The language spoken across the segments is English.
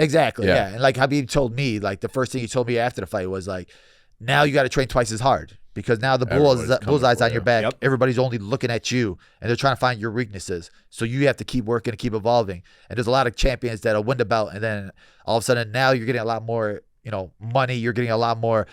Exactly. Yeah. And like Khabib told me, like the first thing he told me after the fight was like, now you got to train twice as hard because now the bullseye's on your back. Yep. Everybody's only looking at you and they're trying to find your weaknesses. So you have to keep working and keep evolving. And there's a lot of champions that'll win the belt. And then all of a sudden now you're getting a lot more, money. You're getting a lot more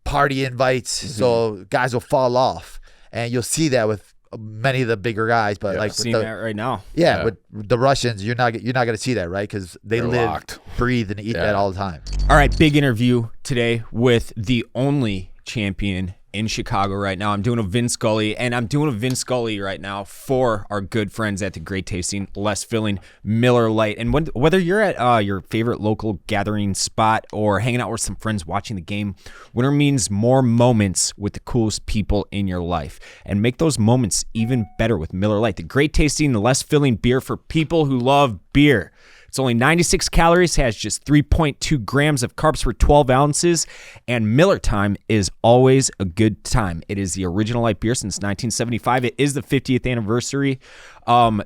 party invites. Mm-hmm. So guys will fall off. And you'll see that with many of the bigger guys, but like seeing that right now. Yeah, with the Russians, you're not going to see that, right? Because they're locked, breathe, and eat that all the time. All right, big interview today with the only champion in Chicago right now. I'm doing a Vin Scully, and I'm doing a Vin Scully right now for our good friends at the great tasting, less filling Miller Lite. And whether you're at your favorite local gathering spot or hanging out with some friends watching the game, winter means more moments with the coolest people in your life. And make those moments even better with Miller Lite, the great tasting, less filling beer for people who love beer. It's only 96 calories, has just 3.2 grams of carbs per 12 ounces, and Miller Time is always a good time. It is the original light beer since 1975. It is the 50th anniversary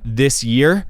this year.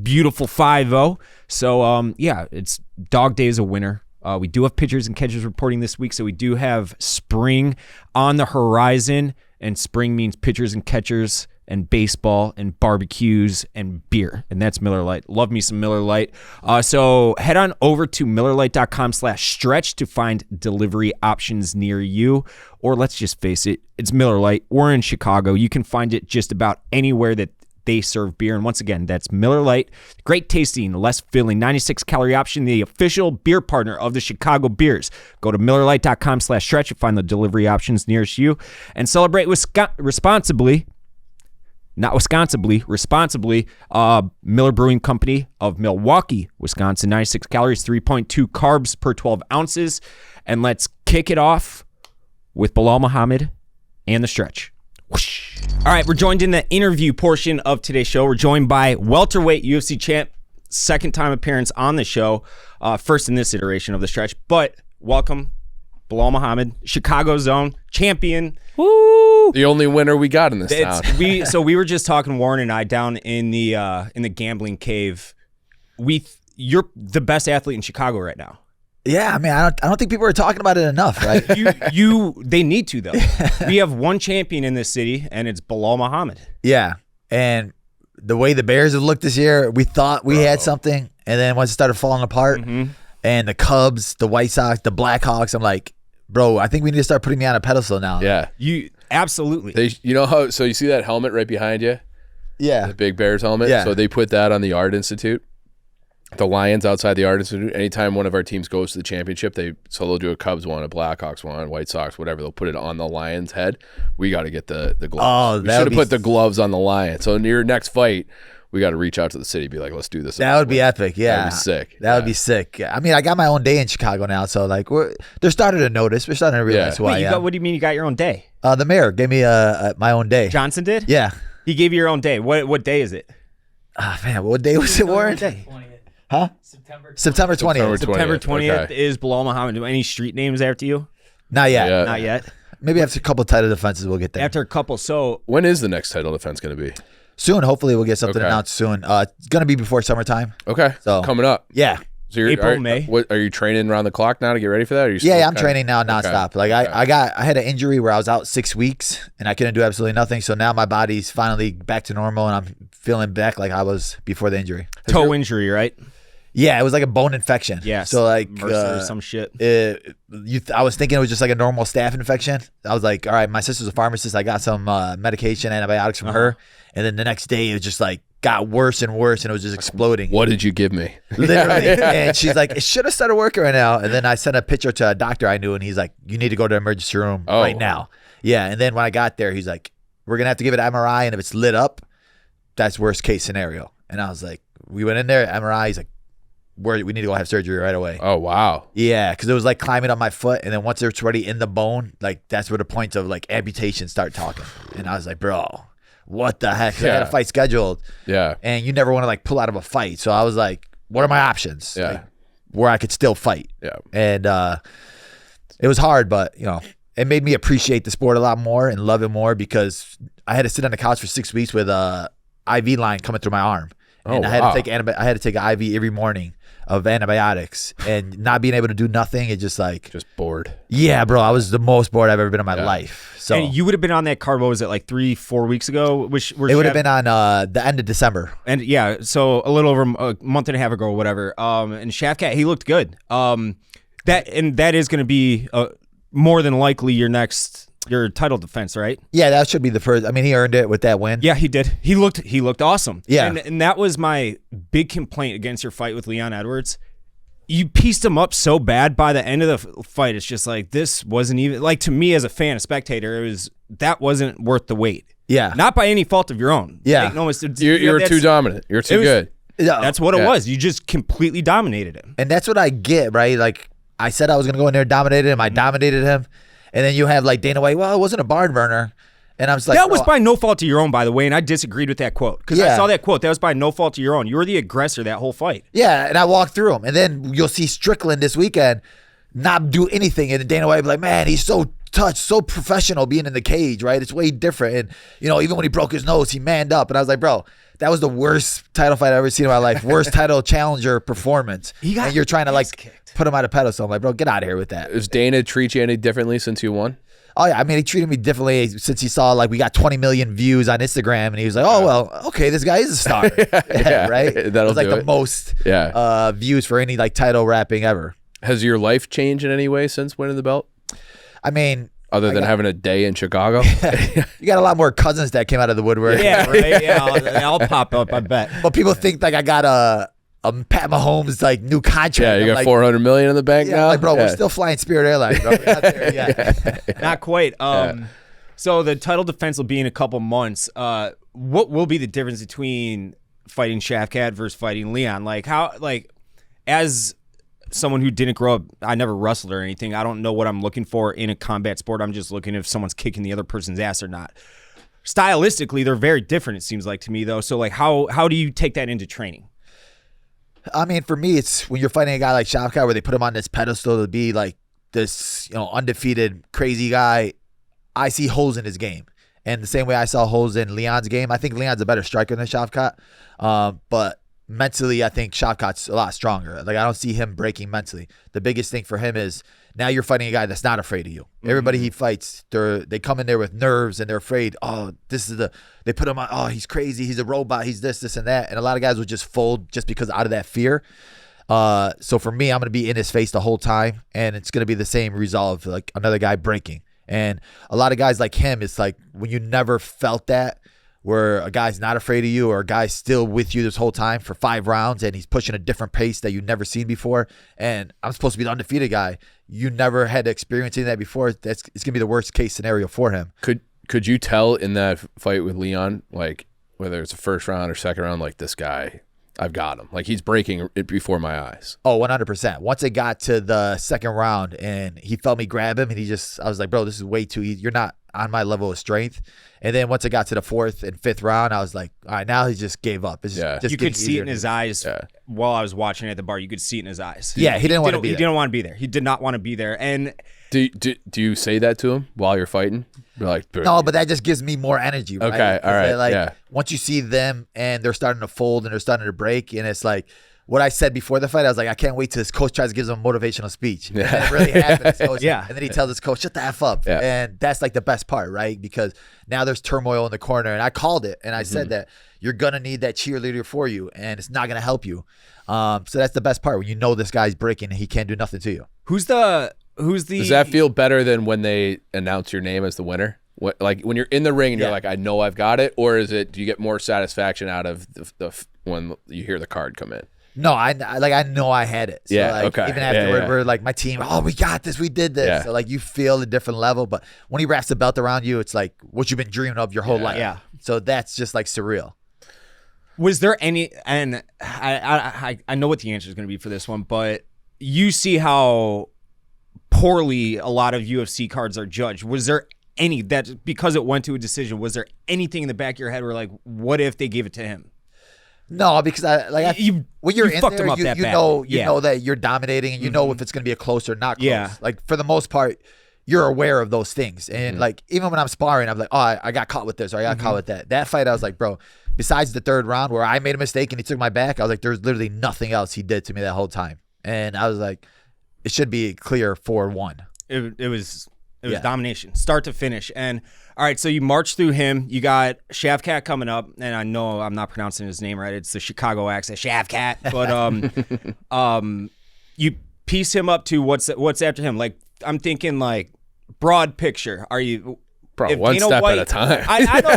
Beautiful 5-0. So, it's dog days of winter. We do have pitchers and catchers reporting this week, so we do have spring on the horizon, and spring means pitchers and catchers and baseball and barbecues and beer, and that's Miller Lite. Love me some Miller Lite. So head on over to MillerLite.com/stretch to find delivery options near you, or let's just face it, it's Miller Lite. We're in Chicago. You can find it just about anywhere that they serve beer, and once again, that's Miller Lite. Great tasting, less filling, 96-calorie option, the official beer partner of the Chicago Bears. Go to MillerLite.com/stretch to find the delivery options nearest you, and celebrate responsibly. Not Wisconsinably, responsibly. Miller Brewing Company of Milwaukee, Wisconsin. 96 calories, 3.2 carbs per 12 ounces. And let's kick it off with Belal Muhammad and the stretch. Whoosh. All right, we're joined in the interview portion of today's show. We're joined by welterweight UFC champ, second time appearance on the show, first in this iteration of the stretch. But welcome, Belal Muhammad, Chicago's own champion. Woo! The only winner we got in this town. We were just talking, Warren and I, down in the gambling cave. You're the best athlete in Chicago right now. Yeah, I mean, I don't think people are talking about it enough, right? They need to though. We have one champion in this city, and it's Belal Muhammad. Yeah, and the way the Bears have looked this year, we thought we had something, and then once it started falling apart, and the Cubs, the White Sox, the Blackhawks, I'm like, bro, I think we need to start putting me on a pedestal now. Yeah. You absolutely. So you see that helmet right behind you? Yeah. The big Bears helmet? Yeah. So they put that on the Art Institute. The Lions outside the Art Institute. Anytime one of our teams goes to the championship, they'll do a Cubs one, a Blackhawks one, White Sox, whatever. They'll put it on the Lions' head. We got to get the gloves. Oh, we should have put the gloves on the Lion. So in your next fight, we got to reach out to the city, be like, let's do this. That would be epic. Yeah. That'd be sick. That would be sick. I mean, I got my own day in Chicago now, so like they're starting to notice. We're starting to realize who I am. What do you mean you got your own day? The mayor gave me my own day. Johnson did? Yeah. He gave you your own day. What day is it? Man, what day was it, Warren? Huh? September 20th. September 20th is Belal Muhammad. Do any street names after you? Not yet. Yeah. Not yet. Maybe after a couple title defenses, we'll get there. After a couple. So when is the next title defense going to be? Soon. Hopefully, we'll get something announced soon. It's going to be before summertime. Okay. So coming up. Yeah. So April, May. Are you training around the clock now to get ready for that? Or Yeah, I'm training now nonstop. Like I had an injury where I was out 6 weeks and I couldn't do absolutely nothing. So now my body's finally back to normal and I'm feeling back like I was before the injury. Toe injury, right? Yeah, it was like a bone infection. Yeah. So like MRSA or some shit. I was thinking it was just like a normal staph infection. I was like, all right, my sister's a pharmacist. I got some medication, antibiotics from her. And then the next day it was just like got worse and worse and it was just exploding. What did you give me? Literally. And she's like, it should have started working right now. And then I sent a picture to a doctor I knew and he's like, you need to go to the emergency room right now. Yeah. And then when I got there, he's like, we're going to have to give it an MRI. And if it's lit up, that's worst case scenario. And I was like, we went in there, MRI. He's like, we need to go have surgery right away. Oh, wow. Yeah, because it was like climbing up my foot. And then once it's already in the bone, like that's where the points of like amputation start talking. And I was like, bro, what the heck? I had a fight scheduled. Yeah. And you never want to like pull out of a fight. So I was like, what are my options? Yeah. Like, where I could still fight. Yeah. And it was hard, but you know, it made me appreciate the sport a lot more and love it more because I had to sit on the couch for 6 weeks with a IV line coming through my arm. And I had to take an IV every morning of antibiotics and not being able to do nothing. It's just like bored. Yeah, bro. I was the most bored I've ever been in my life. So and you would have been on that card. What was it, like 3-4 weeks ago? It would have been on the end of December. And yeah, so a little over a month and a half ago or whatever. And Shavkat, he looked good. That is going to be more than likely your title defense, right? Yeah, that should be the first. I mean, he earned it with that win. Yeah, he did. He looked awesome. Yeah. And that was my big complaint against your fight with Leon Edwards. You pieced him up so bad by the end of the fight. It's just like, this wasn't even, like, to me as a fan, a spectator, that wasn't worth the wait. Yeah. Not by any fault of your own. Yeah. No, you're too dominant. You're too good. That's what it was. You just completely dominated him. And that's what I get, right? Like, I said I was going to go in there and dominate him. I dominated him. And then you have like Dana White, well, it wasn't a barn burner. And I was like, that was by no fault of your own, by the way, and I disagreed with that quote. Because I saw that quote. That was by no fault of your own. You were the aggressor that whole fight. Yeah, and I walked through him. And then you'll see Strickland this weekend not do anything. And Dana White will be like, man, he's so touched, so professional being in the cage, right? It's way different. And, even when he broke his nose, he manned up. And I was like, bro, that was the worst title fight I've ever seen in my life. Worst title challenger performance. And you're trying to put him on a pedestal. I'm like, bro, get out of here with that. Does Dana treat you any differently since you won? Oh, yeah. I mean, he treated me differently since he saw, like, we got 20 million views on Instagram. And he was like, oh, well, okay, this guy is a star. Right? That'll it was like the most views for any, like, title rapping ever. Has your life changed in any way since winning the belt? I mean... Other than having a day in Chicago? You got a lot more cousins that came out of the woodwork. Yeah, right? Yeah, I'll pop up, I bet. But people think, like, I got a Pat Mahomes, like, new contract. Yeah, you got like, $400 million in the bank now? Like, bro, we're still flying Spirit Airlines, bro. We're not there yet. Not quite. So the title defense will be in a couple months. What will be the difference between fighting Shavkat versus fighting Leon? Like, as someone who didn't grow up, I never wrestled or anything. I don't know what I'm looking for in a combat sport. I'm just looking if someone's kicking the other person's ass or not. Stylistically, they're very different, it seems like to me, though. So, like, how do you take that into training? I mean, for me, it's when you're fighting a guy like Shavkat where they put him on this pedestal to be like this, undefeated, crazy guy. I see holes in his game. And the same way I saw holes in Leon's game, I think Leon's a better striker than Shavkat. But mentally, I think Shavkat's a lot stronger. Like, I don't see him breaking mentally. The biggest thing for him is now you're fighting a guy that's not afraid of you. Everybody he fights, they come in there with nerves and they're afraid. Oh, they put him on. Oh, he's crazy. He's a robot. He's this and that. And a lot of guys will just fold just because out of that fear. So for me, I'm going to be in his face the whole time. And it's going to be the same result of like another guy breaking. And a lot of guys like him, it's like when you never felt that, where a guy's not afraid of you or a guy's still with you this whole time for 5 rounds and he's pushing a different pace that you've never seen before. And I'm supposed to be the undefeated guy. You never had experience in that before. It's going to be the worst case scenario for him. Could you tell in that fight with Leon, like whether it's a first round or second round, like this guy, I've got him. Like he's breaking it before my eyes. Oh, 100%. Once it got to the second round and he felt me grab him and I was like, bro, this is way too easy. You're not on my level of strength. And then once it got to the 4th and 5th round, I was like, all right, now he just gave up. It's just you could see it in his eyes while I was watching at the bar. You could see it in his eyes. Yeah, he didn't want to be there. He didn't want to be there. He did not want to be there. And do you say that to him while you're fighting? You're like, no, but that just gives me more energy. Right? Okay, all right. Once you see them and they're starting to fold and they're starting to break, and it's like what I said before the fight, I was like, I can't wait till his coach tries to give him a motivational speech. And it really happens. And then he tells his coach, shut the F up. Yeah. And that's like the best part, right? Because now there's turmoil in the corner. And I called it. And I said that you're going to need that cheerleader for you. And it's not going to help you. So that's the best part when you know this guy's breaking and he can't do nothing to you. Who's the Does that feel better than when they announce your name as the winner? Like when you're in the ring and you're like, I know I've got it? Or do you get more satisfaction out of the when you hear the card come in? No, I know I had it. So okay. Even afterward, we're like, my team, oh, we got this, we did this. Yeah. So like you feel a different level. But when he wraps the belt around you, it's like what you've been dreaming of your whole life. Yeah. So that's just like surreal. Was there any, and I know what the answer is going to be for this one, but you see how poorly a lot of UFC cards are judged. Was there any, that because it went to a decision, was there anything in the back of your head where like, what if they gave it to him? No, because when you're in there, you know that you're dominating and you know if it's going to be a close or not close. Yeah. Like for the most part, you're aware of those things. And like even when I'm sparring, I'm like, oh, I got caught with this or I got caught with that. That fight, I was like, bro, besides the third round where I made a mistake and he took my back, I was like, there's literally nothing else he did to me that whole time. And I was like, it should be clear 4-1. It was domination, start to finish. And all right, so you march through him. You got Shavkat coming up, and I know I'm not pronouncing his name right. It's the Chicago accent, Shavkat. But you piece him up to what's after him. Like, I'm thinking like broad picture. Are you? Bro, one Dana step White, at a time. I know.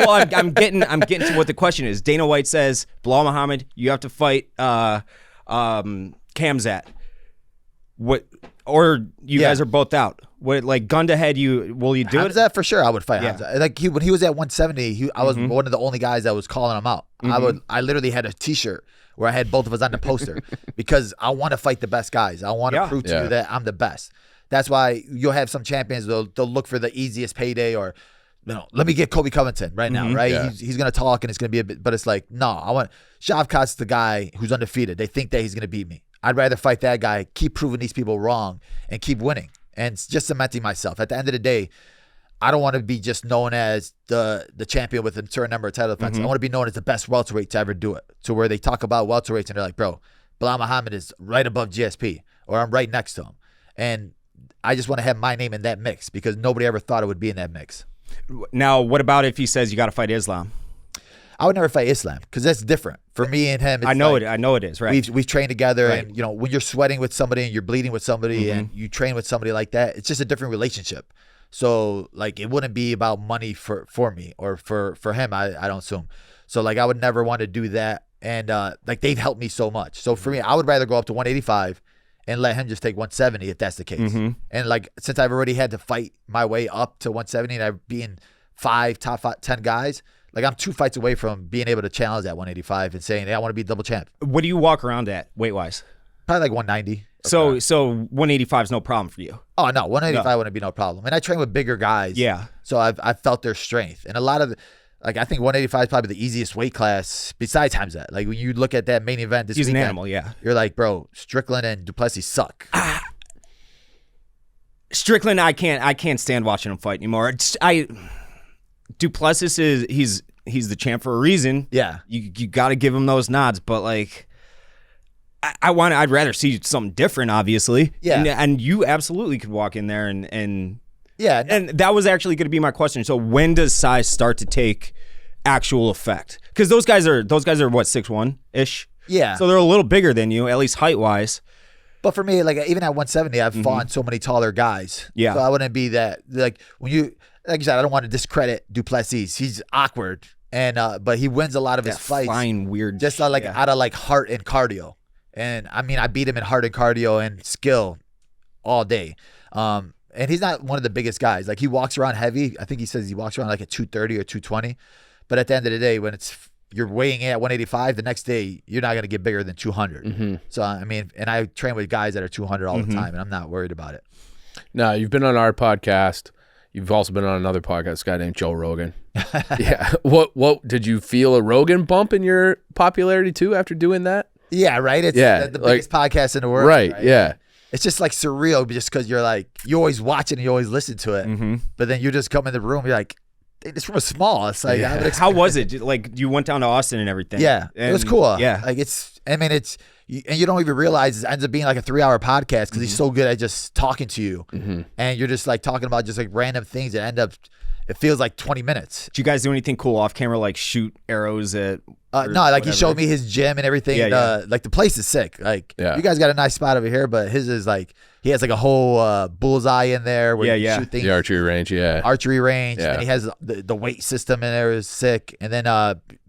Well, I'm getting to what the question is. Dana White says, Belal Muhammad, you have to fight Khamzat. What? Or you guys are both out. What, like, gun to head, will you do it? Khamzat for sure. I would fight Khamzat. Like when he was at 170, I was one of the only guys that was calling him out. I literally had a T-shirt where I had both of us on the poster because I want to fight the best guys. I want to prove to you that I'm the best. That's why you'll have some champions, they'll look for the easiest payday or, let me get Kobe Covington right now, right? Yeah. He's going to talk and it's going to be a bit, but it's like, no, Shavkat's the guy who's undefeated. They think that he's going to beat me. I'd rather fight that guy, keep proving these people wrong and keep winning and just cementing myself. At the end of the day, I don't want to be just known as the champion with a certain number of title defenses. I want to be known as the best welterweight to ever do it. To where they talk about welterweights and they're like, bro, Belal Muhammad is right above GSP or I'm right next to him. And I just want to have my name in that mix because nobody ever thought it would be in that mix. Now, what about if he says you got to fight Islam? I would never fight Islam because that's different. For me and him, it's I know it is, right? We've trained together, right. And when you're sweating with somebody and you're bleeding with somebody and you train with somebody like that, it's just a different relationship. So like it wouldn't be about money for me or for him. I don't assume. So like I would never want to do that. And like they've helped me so much. So for me, I would rather go up to 185 and let him just take 170 if that's the case. And like since I've already had to fight my way up to 170 and I've been top 10 guys. Like I'm 2 fights away from being able to challenge that 185 and saying, hey, I want to be double champ. What do you walk around at weight-wise? Probably like 190. So 185 is no problem for you? Oh, no. 185 wouldn't be no problem. And I train with bigger guys. Yeah. So I've felt their strength. And a lot of, I think 185 is probably the easiest weight class besides Khamzat. Like when you look at that main event this weekend. He's an animal, yeah. You're like, bro, Strickland and Duplessis suck. Strickland, I can't stand watching him fight anymore. Duplessis he's the champ for a reason. Yeah, you got to give him those nods, but like I'd rather see something different, obviously. Yeah, and you absolutely could walk in there and yeah, and that was actually going to be my question. So when does size start to take actual effect? Because those guys are what 6'1" ish. Yeah, so they're a little bigger than you, at least height wise. But for me, like even at 170, I've fought so many taller guys. Yeah, so I wouldn't be that like when you. Like you said, I don't want to discredit Duplessis. He's awkward, and but he wins a lot of his fights. Fine, weird. Just out of like heart and cardio. And I mean, I beat him in heart and cardio and skill all day. And he's not one of the biggest guys. Like he walks around heavy. I think he says he walks around like at 230 or 220. But at the end of the day, when you're weighing in at 185, the next day you're not going to get bigger than 200. So I mean, and I train with guys that are 200 all the time, and I'm not worried about it. No, you've been on our podcast. You've also been on another podcast, this guy named Joe Rogan. Yeah. What did you feel a Rogan bump in your popularity too after doing that? Yeah, right. It's the biggest podcast in the world. Right. Yeah. It's just like surreal, just because you're like you always watch it and you always listen to it, but then you just come in the room, you're like, this room is small. It's like how was it? Like you went down to Austin and everything. Yeah, it was cool. Yeah, like and you don't even realize it ends up being like a 3-hour podcast because he's so good at just talking to you, and you're just like talking about just like random things that it feels like 20 minutes. Did you guys do anything cool off camera, like shoot arrows at? No, like he showed me his gym and everything. Like the place is sick. Like you guys got a nice spot over here, but his is like he has like a whole bullseye in there where you shoot things. The archery range, archery range. And he has the weight system in there is sick, and then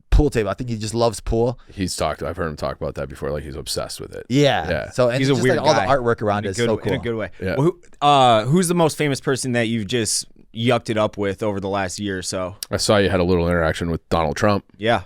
pool table. I think he just loves pool. I've heard him talk about that before. Like he's obsessed with it. Yeah. So and he's a weird guy. All the artwork around it is so cool. In a good way. Yeah. Well, who's the most famous person that you've just yucked it up with over the last year or so? I saw you had a little interaction with Donald Trump. Yeah.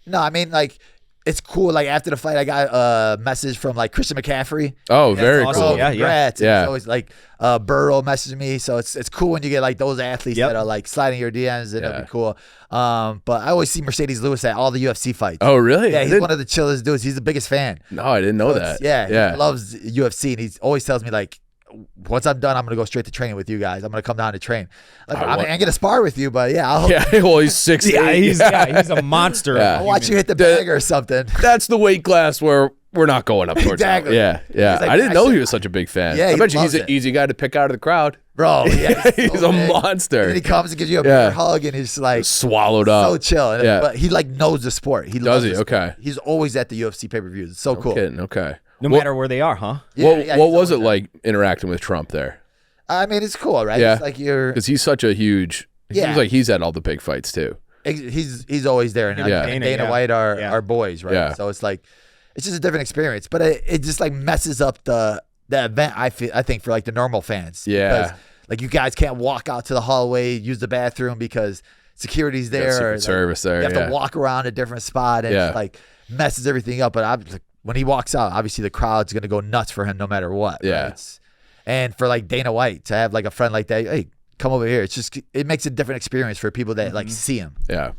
No, I mean like it's cool. Like after the fight, I got a message from like Christian McCaffrey. Oh, very awesome. cool. Yeah, congrats. Yeah. It's always like Burrow messaged me. So it's cool when you get like those athletes that are like sliding your DMs. That'd be cool. But I always see Mercedes Lewis at all the UFC fights. Oh, really? Yeah, he's one of the chillest dudes. He's the biggest fan. No, I didn't know that. Yeah. He loves UFC, and he always tells me like, once I'm done, I'm gonna go straight to training with you guys. I'm gonna come down to train. Like, I ain't gonna spar with you, but yeah, well, he's 6'8". He's a monster. I'll watch you hit the bag or something. That's the weight class where we're not going up towards exactly. That. Yeah. Like, I didn't know he was such a big fan. Yeah, I bet you he's it. an easy guy to pick out of the crowd. Bro, yeah, he's a monster. And he comes and gives you a big hug, and he's like swallowed up, so chill. But he like knows the sport. He does. Loves he okay? He's always at the UFC pay-per-views. It's so cool. Kidding. Okay. No matter where they are, huh? What was it like interacting with Trump there? I mean, it's cool, right? Yeah. It's like because he's such a huge. It seems like he's at all the big fights too. He's always there, and Dana White are boys, right? Yeah. So it's like it's just a different experience, but it just like messes up the event. I think for like the normal fans, yeah. Because, like you guys can't walk out to the hallway, use the bathroom because security's there. Secret Service there. You have to walk around a different spot, and it like messes everything up. But when he walks out, obviously the crowd's gonna go nuts for him no matter what. Yeah. Right? And for like Dana White to have like a friend like that, hey, come over here. It makes a different experience for people that like see him. Yeah.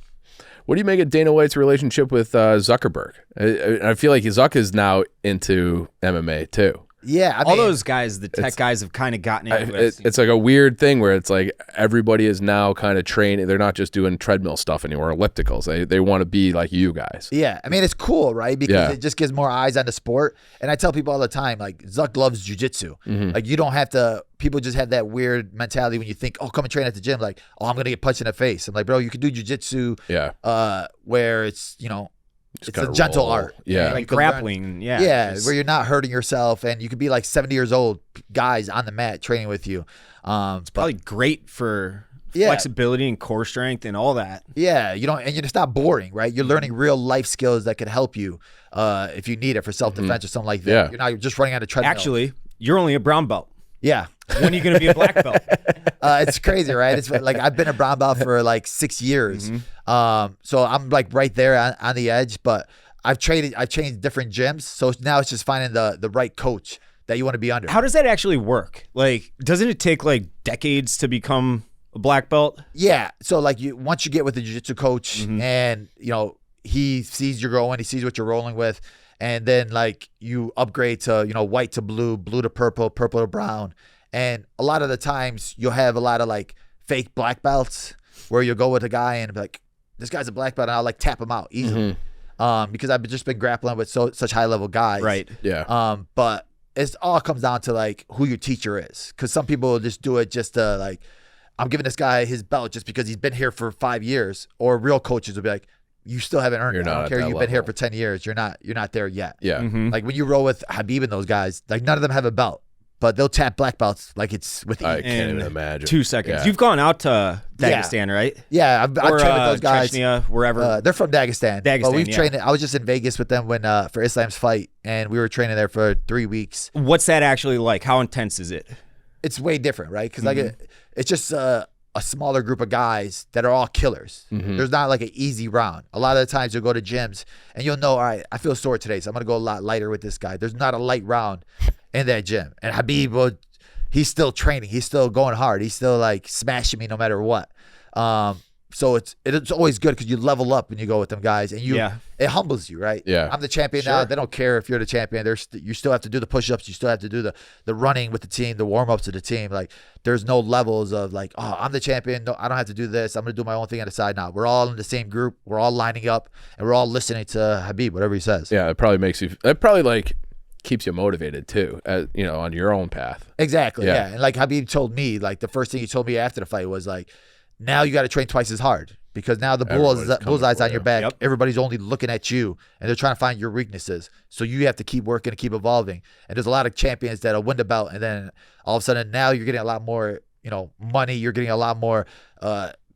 What do you make of Dana White's relationship with Zuckerberg? I feel like Zuck is now into MMA too. Yeah, I mean, all those guys, the tech guys, have kind of gotten into it. It's like a weird thing where it's like everybody is now kind of training. They're not just doing treadmill stuff anymore, ellipticals. They want to be like you guys. Yeah, I mean, it's cool, right? Because it just gives more eyes on the sport. And I tell people all the time, like, Zuck loves jiu-jitsu. Like, you don't have to, people just have that weird mentality when you think, oh, come and train at the gym. Like, oh, I'm going to get punched in the face. I'm like, bro, you can do jiu-jitsu where it's, it's a gentle art. Yeah. Like grappling. Where you're not hurting yourself, and you could be like 70 years old guys on the mat training with you. It's probably great for flexibility and core strength and all that. Yeah, and it's not boring, right? You're learning real life skills that could help you if you need it for self-defense or something like that. Yeah. You're not just running on a treadmill. Actually, you're only a brown belt. Yeah. When are you going to be a black belt? It's crazy, right? It's like I've been a brown belt for like 6 years. So I'm like right there on the edge, but I've changed different gyms. So now it's just finding the right coach that you want to be under. How does that actually work? Like, doesn't it take like decades to become a black belt? Yeah. So like once you get with the jiu-jitsu coach and he sees you're growing, he sees what you're rolling with, and then like you upgrade to white to blue, blue to purple, purple to brown. And a lot of the times you'll have a lot of like fake black belts where you'll go with a guy and be like, this guy's a black belt, and I'll like tap him out easily. Because I've just been grappling with such high level guys. Right. Yeah. But it all comes down to like who your teacher is. Because some people will just do it just to like, I'm giving this guy his belt just because he's been here for 5 years. Or real coaches will be like, you still haven't earned it. I don't care. You've been here for 10 years. You're not there yet. Yeah. Like when you roll with Khabib and those guys, like none of them have a belt, but they'll tap black belts like it's with I can't even imagine. 2 seconds. Yeah. You've gone out to Dagestan, right? Yeah, I've trained with those guys. Chechnya, wherever. They're from Dagestan. But we've trained. I was just in Vegas with them when for Islam's fight, and we were training there for 3 weeks. What's that actually like? How intense is it? It's way different, right? Because like it's just a smaller group of guys that are all killers. There's not like an easy round. A lot of the times you'll go to gyms and you'll know, all right, I feel sore today, so I'm gonna go a lot lighter with this guy. There's not a light round in that gym. And Khabib, he's still training. He's still going hard. He's still like smashing me no matter what. So it's always good because you level up when you go with them guys, and it humbles you, right? Yeah. I'm the champion now. They don't care if you're the champion. You still have to do the push-ups. You still have to do the running with the team, the warm-ups of the team. Like there's no levels of like, oh, I'm the champion. No, I don't have to do this. I'm gonna do my own thing on the side now. We're all in the same group. We're all lining up, and we're all listening to Khabib, whatever he says. Yeah, it probably like keeps you motivated too, on your own path. Exactly. Yeah. And like Khabib told me, like the first thing he told me after the fight was like, now you got to train twice as hard because now the bullseye's on your back. Yep. Everybody's only looking at you, and they're trying to find your weaknesses. So you have to keep working and keep evolving. And there's a lot of champions that'll win the belt, and then all of a sudden now you're getting a lot more, money. You're getting a lot more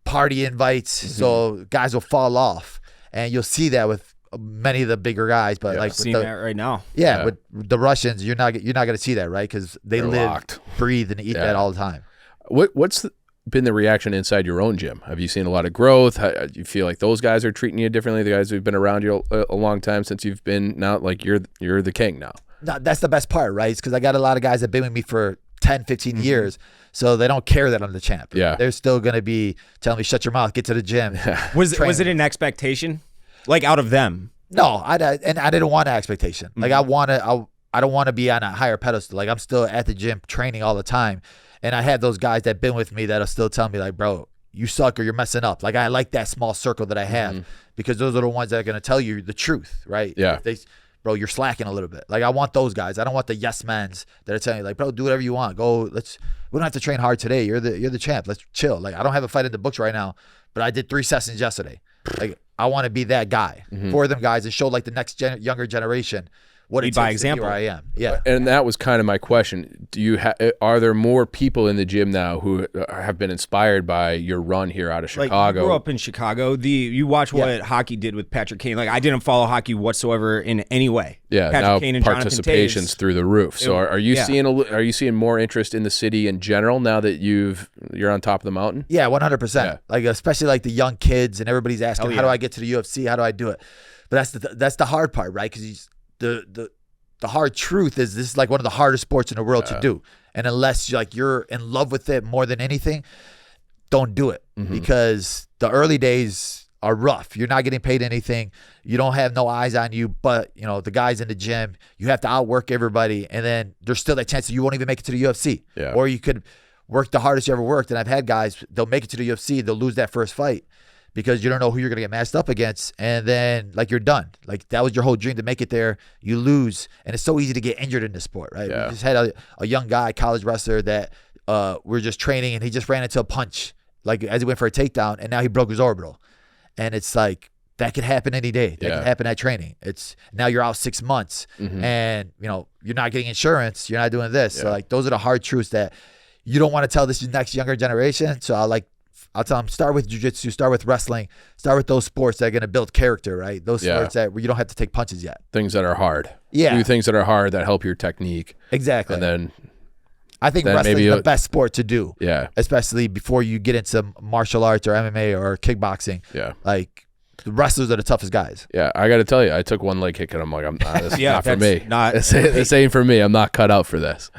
party invites. So guys will fall off, and you'll see that with many of the bigger guys. But like seeing that right now. Yeah, with the Russians, you're not going to see that, right? Because they're live, locked, breathe, and eat that all the time. What's been the reaction inside your own gym? Have you seen a lot of growth? Do you feel like those guys are treating you differently? The guys who've been around you a long time since you've been now, like you're the king now. No, that's the best part, right? Because I got a lot of guys that have been with me for 10, 15 years, so they don't care that I'm the champ. Yeah. They're still going to be telling me, shut your mouth, get to the gym. Was it an expectation? Like out of them? No, I didn't want an expectation. Like I don't want to be on a higher pedestal. Like I'm still at the gym training all the time. And I have those guys that been with me that'll still tell me like, bro, you suck or you're messing up. Like I like that small circle that I have because those are the ones that are going to tell you the truth, right? Yeah. Bro, you're slacking a little bit. Like I want those guys. I don't want the yes mans that are telling you like, bro, do whatever you want. We don't have to train hard today. You're the champ. Let's chill. Like I don't have a fight in the books right now, but I did 3 sessions yesterday. Like I want to be that guy for them guys and show like the next younger generation what it takes by example. to be where I am. Yeah. And that was kind of my question. Are there more people in the gym now who have been inspired by your run here out of Chicago? Like, you grew up in Chicago. You watch what hockey did with Patrick Kane. Like, I didn't follow hockey whatsoever in any way. Yeah, Patrick now Kane and participation's through the roof. So are you seeing more interest in the city in general now that you're on top of the mountain? Yeah, 100%. Yeah. Like especially like the young kids and everybody's asking, how do I get to the UFC? How do I do it? But that's the hard part, right? Because the hard truth is this is like one of the hardest sports in the world to do. And unless you're in love with it more than anything, don't do it because the early days are rough. You're not getting paid anything. You don't have no eyes on you, but the guys in the gym, you have to outwork everybody. And then there's still that chance that you won't even make it to the UFC. Yeah. Or you could work the hardest you ever worked. And I've had guys, they'll make it to the UFC, they'll lose that first fight because you don't know who you're going to get matched up against. And then like you're done. Like that was your whole dream to make it there. You lose. And it's so easy to get injured in this sport, right? Yeah. We just had a young guy, college wrestler that we're just training and he just ran into a punch like as he went for a takedown and now he broke his orbital. And it's like, that could happen any day. That could happen at training. It's now you're out 6 months and you're not getting insurance. You're not doing this. So like those are the hard truths that you don't want to tell this next younger generation. So I'll tell them, start with jiu-jitsu, start with wrestling, start with those sports that are going to build character, right? Those sports where you don't have to take punches yet. Things that are hard. Yeah. Do things that are hard that help your technique. Exactly. And then I think wrestling is the best sport to do. Yeah. Especially before you get into martial arts or MMA or kickboxing. Yeah. Like the wrestlers are the toughest guys. Yeah. I got to tell you, I took one leg kick and I'm like, this is not for me. This ain't for me. I'm not cut out for this.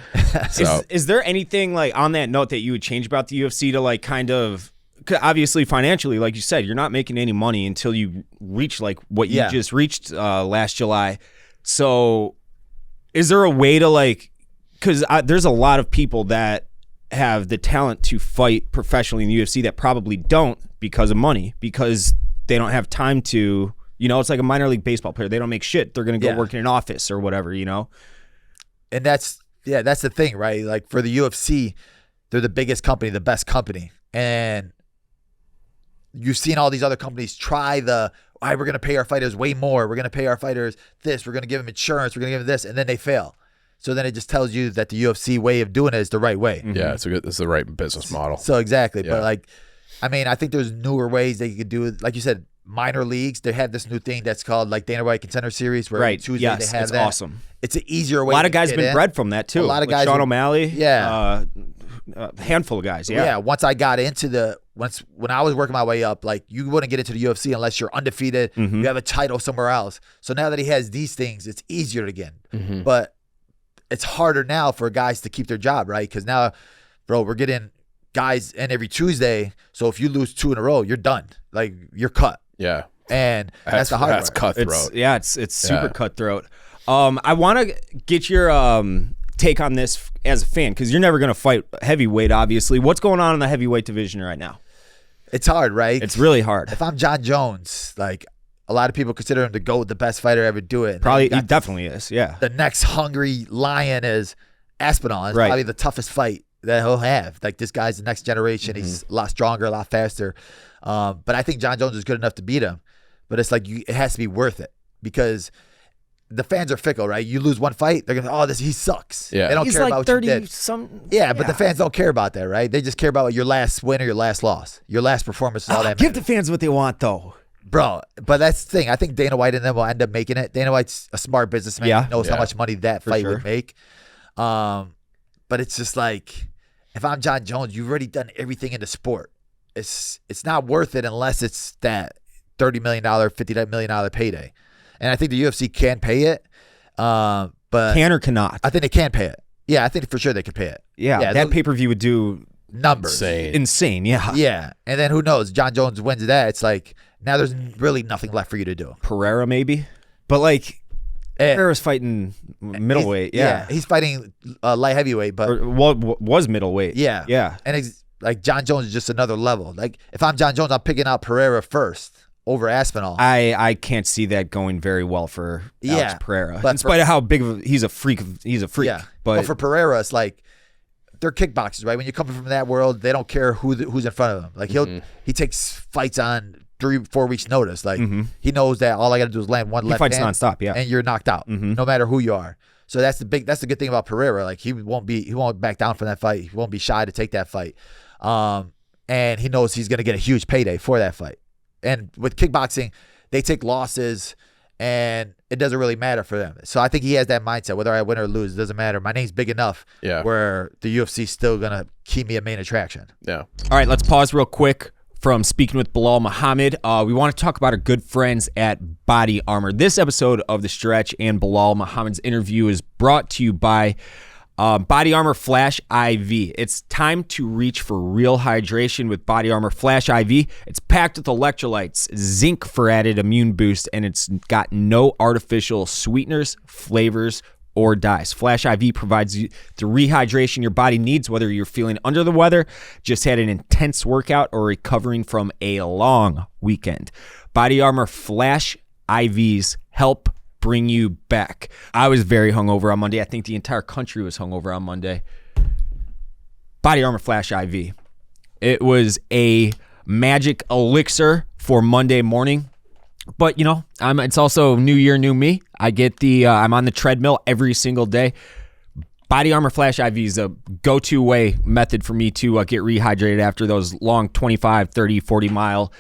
So. Is there anything like on that note that you would change about the UFC to like kind of, obviously financially, like you said, you're not making any money until you reach like what you just reached last July. So is there a way to like, because there's a lot of people that have the talent to fight professionally in the UFC that probably don't because of money, because they don't have time to, it's like a minor league baseball player. They don't make shit. They're going to go work in an office or whatever, And that's the thing, right? Like for the UFC, they're the biggest company, the best company. And you've seen all these other companies try we're going to pay our fighters way more. We're going to pay our fighters this. We're going to give them insurance. We're going to give them this. And then they fail. So then it just tells you that the UFC way of doing it is the right way. Yeah, it's the right business model. So exactly. Yeah. But I think there's newer ways they could do it. Like you said, minor leagues, they have this new thing that's called like Dana White Contender Series where Tuesday they have it's that. Awesome. It's an easier way. A lot of guys been bred from that too. A lot of guys. Sean O'Malley. Yeah. A handful of guys. Yeah. Once I got into when I was working my way up, like you wouldn't get into the UFC unless you're undefeated. You have a title somewhere else. So now that he has these things, it's easier to get. But it's harder now for guys to keep their job, right? Because now, bro, we're getting guys in every Tuesday. So if you lose 2 in a row, you're done. Like you're cut. Yeah. And that's the hard part. That's cutthroat. It's super cutthroat. I want to get your take on this as a fan, because you're never going to fight heavyweight, obviously. What's going on in the heavyweight division right now? It's hard, right? It's really hard. If I'm John Jones, like a lot of people consider him the GOAT, the best fighter ever do it. Probably, he definitely is, yeah. The next hungry lion is Aspinall. It's probably the toughest fight that he'll have. Like this guy's the next generation. He's a lot stronger, a lot faster. But I think John Jones is good enough to beat him. But it's like it has to be worth it because the fans are fickle, right? You lose one fight, they're gonna he sucks. Yeah. They don't care about what you did. But the fans don't care about that, right? They just care about your last win or your last loss. Your last performance is all that matters. Give the fans what they want, though. Bro, but that's the thing. I think Dana White and them will end up making it. Dana White's a smart businessman. He knows how much money that fight would make. But it's just like, if I'm John Jones, you've already done everything in the sport. It's not worth it unless it's that $30 million, $50 million payday. And I think the UFC can pay it. But can or cannot? I think they can pay it. Yeah, I think for sure they could pay it. Yeah, that pay-per-view would do numbers. Insane, yeah. Yeah, and then who knows? John Jones wins that. It's like, now there's really nothing left for you to do. Pereira, maybe? But, like, Pereira's fighting middleweight. He's fighting light heavyweight, but was middleweight. Yeah. And like John Jones is just another level. Like if I'm John Jones, I'm picking out Pereira first over Aspinall. I can't see that going very well for Alex Pereira. But in spite of how big of he's a freak. Yeah. But for Pereira, it's like they're kickboxers, right? When you come from that world, they don't care who's in front of them. Like he takes fights on 3-4 weeks notice. Like he knows that all I got to do is land one left hand. He fights nonstop, and you're knocked out, no matter who you are. So that's the good thing about Pereira. Like he won't back down from that fight. He won't be shy to take that fight. And he knows he's gonna get a huge payday for that fight. And with kickboxing, they take losses, and it doesn't really matter for them. So I think he has that mindset. Whether I win or lose, it doesn't matter. My name's big enough where the UFC's still gonna keep me a main attraction. Yeah. All right, let's pause real quick. From speaking with Belal Muhammad, we want to talk about our good friends at Body Armor. This episode of The Stretch and Belal Muhammad's interview is brought to you by Body Armor Flash IV. It's time to reach for real hydration with Body Armor Flash IV. It's packed with electrolytes, zinc for added immune boost, and it's got no artificial sweeteners, flavors, or dyes. Flash IV provides you the rehydration your body needs, whether you're feeling under the weather, just had an intense workout, or recovering from a long weekend. Body Armor Flash IVs help bring you back. I was very hungover on Monday. I think the entire country was hungover on Monday. Body Armor Flash IV. It was a magic elixir for Monday morning. But, it's also new year, new me. I get I'm on the treadmill every single day. Body Armor Flash IV is a go-to way method for me to get rehydrated after those long 25, 30, 40-mile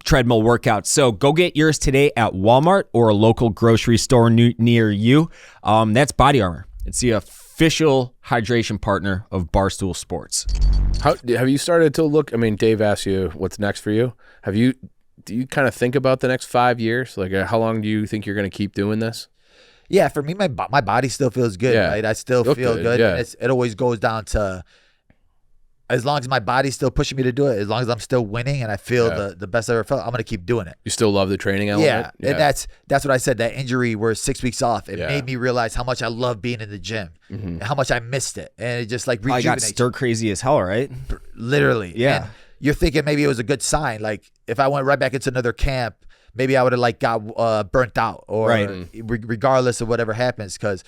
treadmill workouts. So go get yours today at Walmart or a local grocery store near you. That's Body Armor. It's the official hydration partner of Barstool Sports. Have you started to look? I mean, Dave asked you what's next for you. Do you kind of think about the next 5 years? Like, how long do you think you're going to keep doing this? Yeah, for me, my body still feels good, right? I still feel good. Yeah. It always goes down to, as long as my body's still pushing me to do it, as long as I'm still winning and I feel the best I ever felt, I'm going to keep doing it. You still love the training element? Yeah, and that's what I said. That injury where 6 weeks off, it made me realize how much I love being in the gym and how much I missed it. And it just like rejuvenates. I got stir crazy as hell, right? Literally. Yeah. And you're thinking maybe it was a good sign. Like if I went right back into another camp, maybe I would have got burnt out or regardless of whatever happens. Because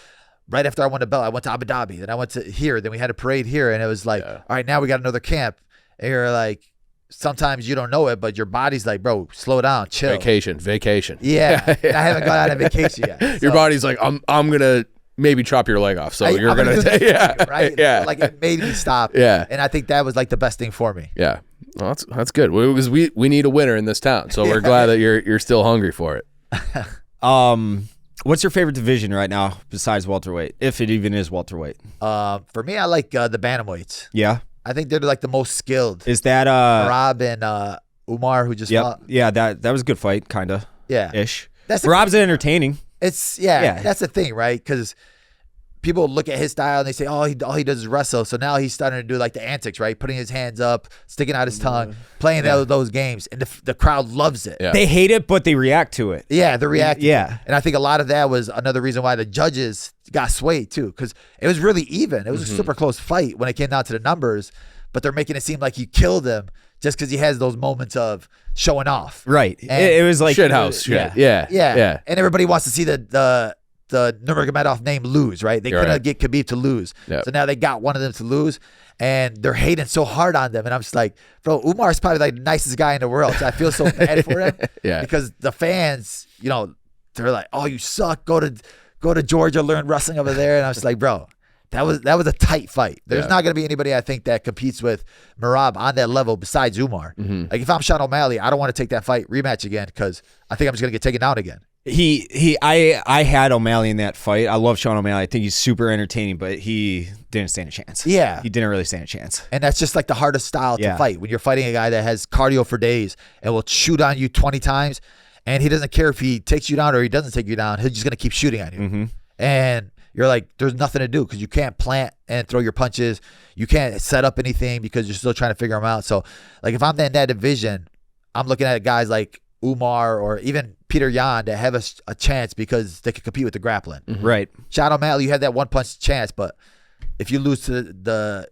right after I won the belt, I went to Abu Dhabi, then I went to here, then we had a parade here, and it was like, all right, now we got another camp. And you're like, sometimes you don't know it, but your body's like, bro, slow down, chill. Vacation. Yeah, I haven't gone out on vacation yet. So. Your body's like, I'm gonna maybe chop your leg off. So you're gonna right? Yeah. So, like it made me stop. Yeah. And I think that was like the best thing for me. Yeah. Well, that's good. Because we need a winner in this town. So we're glad that you're still hungry for it. What's your favorite division right now besides welterweight, if it even is welterweight? For me, I like the bantamweights. Yeah. I think they're like the most skilled. Is that Rob and Umar who just fought? Yeah, that was a good fight, kind of. Yeah. Ish. Rob's entertaining. It's that's the thing, right? Because people look at his style and they say, all he does is wrestle. So now he's starting to do like the antics, right? Putting his hands up, sticking out his tongue, playing those games, and the crowd loves it. Yeah. They hate it, but they react to it. Yeah, they're reacting. Yeah. And I think a lot of that was another reason why the judges got swayed too, because it was really even. It was a super close fight when it came down to the numbers, but they're making it seem like he killed him just because he has those moments of showing off. Right. It was like shithouse shit. Yeah. And everybody wants to see the Nurmagomedov name lose, right? They couldn't get Khabib to lose. Yep. So now they got one of them to lose, and they're hating so hard on them. And I'm just like, bro, Umar's probably like the nicest guy in the world. So I feel so bad for him. Because the fans, they're like, oh, you suck. Go to Georgia, learn wrestling over there. And I was like, bro, that was a tight fight. There's not going to be anybody I think that competes with Merab on that level besides Umar. Like if I'm Sean O'Malley, I don't want to take that fight rematch again because I think I'm just going to get taken down again. I had O'Malley in that fight. I love Sean O'Malley. I think he's super entertaining, but he didn't stand a chance. Yeah. He didn't really stand a chance. And that's just like the hardest style to fight. When you're fighting a guy that has cardio for days and will shoot on you 20 times, and he doesn't care if he takes you down or he doesn't take you down. He's just going to keep shooting on you. And you're like, there's nothing to do because you can't plant and throw your punches. You can't set up anything because you're still trying to figure them out. So, like, if I'm in that division, I'm looking at guys like Umar or even Peter Yan that have a chance because they can compete with the grappling. Right. Sean O'Malley, you had that one punch chance, but if you lose to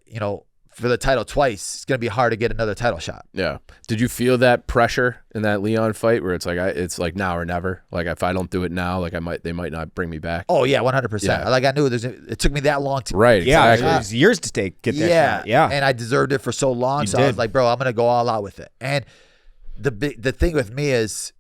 for the title twice, it's going to be hard to get another title shot. Yeah. Did you feel that pressure in that Leon fight where it's like now or never? Like if I don't do it now, like they might not bring me back. Oh yeah, 100%. Yeah. Like I knew it took me that long to Right. Yeah, Exactly. it was years to get that shot. Yeah. And I deserved it for so long. You So did. I was like, bro, I'm going to go all out with it. And the thing with me is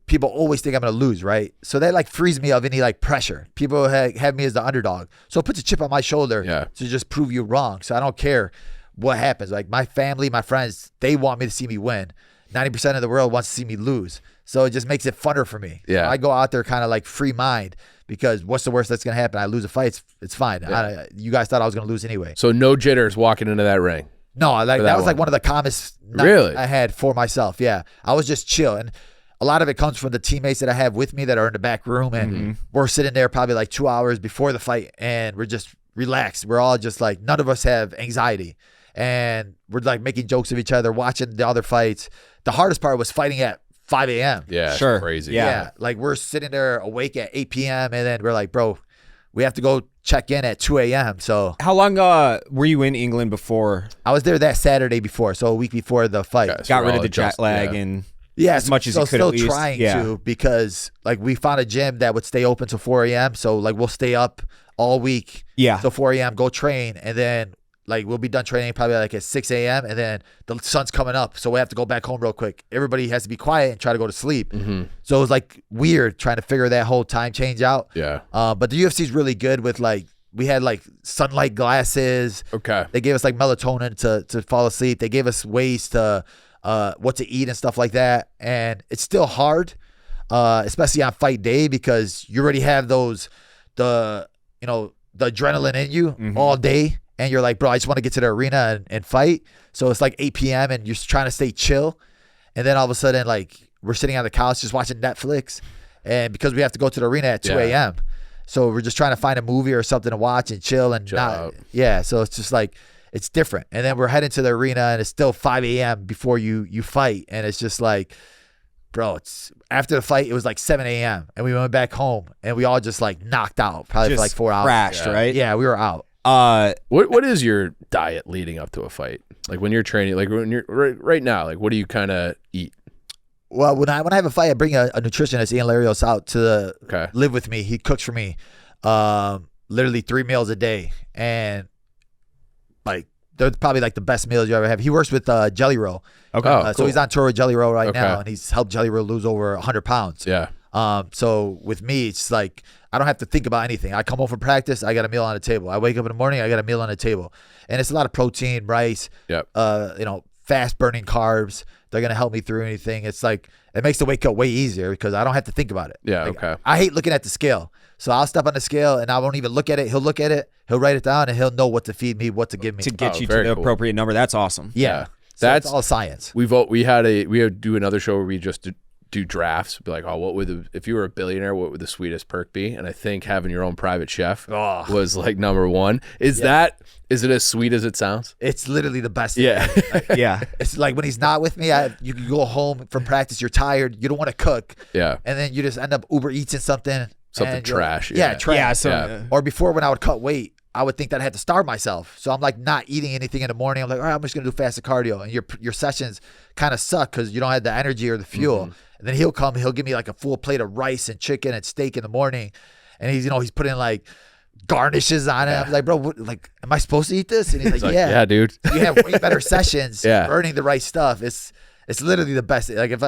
people always think I'm going to lose, right? So that like frees me of any like pressure. People have me as the underdog. So it puts a chip on my shoulder to just prove you wrong. So I don't care what happens. Like my family, my friends, they want me to see me win. 90% of the world wants to see me lose. So it just makes it funner for me. Yeah. I go out there kind of like free mind because what's the worst that's going to happen? I lose a fight. It's fine. Yeah. You guys thought I was going to lose anyway. So no jitters walking into that ring. No, like that was like one of the calmest nights I had for myself. Yeah. I was just chill. And a lot of it comes from the teammates that I have with me that are in the back room. And we're sitting there probably like 2 hours before the fight and we're just relaxed. We're all just like, none of us have anxiety. And we're like making jokes of each other, watching the other fights. The hardest part was fighting at 5 a.m. Yeah, Sure. It's crazy. Yeah. Like we're sitting there awake at 8 p.m. and then we're like, bro, we have to go check in at 2 a.m. So How long were you in England before? I was there that Saturday before, so a week before the fight. Okay, so Got we're rid all of the jet lag and As much as you could still at least. trying Yeah. to because like we found a gym that would stay open till 4 a.m. So like we'll stay up all week Yeah. till 4 a.m. Go train and then like we'll be done training probably like at 6 a.m. and then the sun's coming up, so we have to go back home real quick. Everybody has to be quiet and try to go to sleep. So it was like weird trying to figure that whole time change out. Yeah. But the UFC is really good with like we had like sunlight glasses. Okay. They gave us like melatonin to fall asleep. They gave us ways to what to eat and stuff like that. And it's still hard, especially on fight day because you already have the adrenaline in you all day. And you're like, bro, I just want to get to the arena and fight. So it's like 8 p.m. and you're trying to stay chill. And then all of a sudden, like we're sitting on the couch just watching Netflix. And because we have to go to the arena at 2 a.m. So we're just trying to find a movie or something to watch and chill and Chill out. Yeah. So it's just like, it's different. And then we're heading to the arena and it's still 5 a.m. before you fight. And it's just like, bro, it's after the fight, it was like 7 a.m. And we went back home and we all just like knocked out probably for like 4 hours. Crashed, right? Yeah, we were out. What is your diet leading up to a fight? Like when you're training, like when you're right now, like what do you kind of eat? Well, when I have a fight, I bring a nutritionist, Ian Larios, out to live with me. He cooks for me, literally 3 meals a day, and like they're probably like the best meals you ever have. He works with Jelly Roll. Okay. Oh, So he's on tour with Jelly Roll right Okay. now, and he's helped Jelly Roll lose over 100 pounds. Yeah. So with me, it's like I don't have to think about anything. I come home from practice, I got a meal on the table. I wake up in the morning, I got a meal on the table, and it's a lot of protein, rice, Yep. fast burning carbs. They're gonna help me through anything. It's like it makes the wake up way easier because I don't have to think about it. Yeah. Like, Okay. I hate looking at the scale, so I'll step on the scale and I won't even look at it. He'll look at it, he'll write it down, and he'll know what to feed me, what to give me. To get you to very the cool. appropriate number. That's awesome. Yeah. So That's it's all science. We would do another show where we just do drafts. Be like, oh, if you were a billionaire, what would the sweetest perk be? And I think having your own private chef was like number one. Is it as sweet as it sounds? It's literally the best. Yeah. Yeah. It's like when he's not with me, you can go home from practice, you're tired, you don't want to cook, Yeah. and then you just end up Uber Eating something. Something and you're trash, Like, yeah. trash. Yeah. So Yeah. Or before when I would cut weight, I would think that I had to starve myself. So I'm like not eating anything in the morning. I'm like, all right, I'm just going to do fasted cardio. And your sessions kind of suck because you don't have the energy or the fuel. And then he'll give me like a full plate of rice and chicken and steak in the morning. And he's putting like garnishes on it. I'm like, bro, am I supposed to eat this? And he's like, yeah, dude. You have way better sessions Yeah. burning the right stuff. It's literally the best. Like